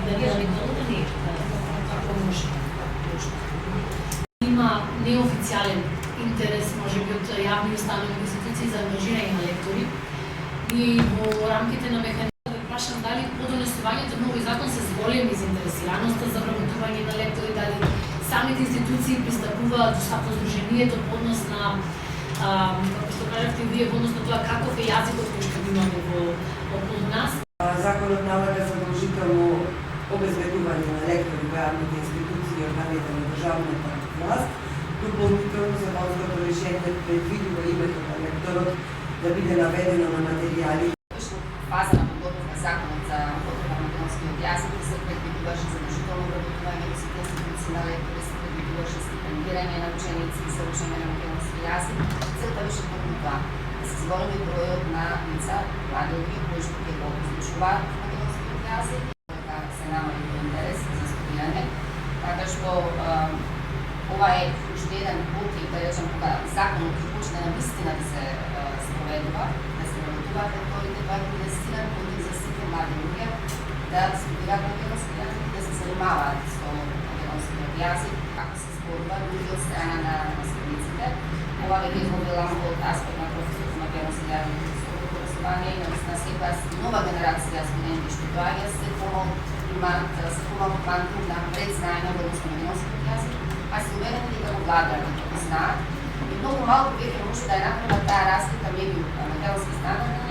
Македонија не има неофицијален интерес, може би, од јавни установи институции за ангажирање на лектори. И во рамките на механизмот да прашам дали по донесувањето на овој закон се зголеми заинтересираноста за вработување на лектори, дали самите институции пристапуваат до сдруженијето по однос на како што кажавте вие, во однос на тоа каков е јазикот кој што имаме околу нас. Законот налага задолжително обезбедување на лектори во јавните институции и органите на државната власт. Дополнително законското решение предвидува името на лекторот да биде наведено на материјали. Фаза на подготовка на законот за употреба на македонскиот јазик се предвидуваше задолжително вработување во сите институции на лектори, се предвидуваше стипендирање на ученици за учење на македонски јазик. Целта беше токму тоа да се зголеми бројот на лица, млади луѓе кои што ќе го изучуваат македонскиот јазик, дека се намали интерес за студирање, така што ова е уште еден пат и да речем кога законот ќе почне на вистина да се спроведува, да се вработуваат лекторите, тоа е инвестиран контекст за сите млади луѓе да студираат македонски јазик и да се занимаваат со македонскиот јазик, како се зборува луѓе од страна на наставниците. Ова веќе изгубила од аспект на професор за македонски јазик и високо образование и на секоја нова генерација студенти што доаѓа се помал квантум на предзнање во однос на македонскиот јазик. Аз се уверена дека го владаат да го знаат и многу малку веќе може да е направена таа разлика меѓу македонски стандард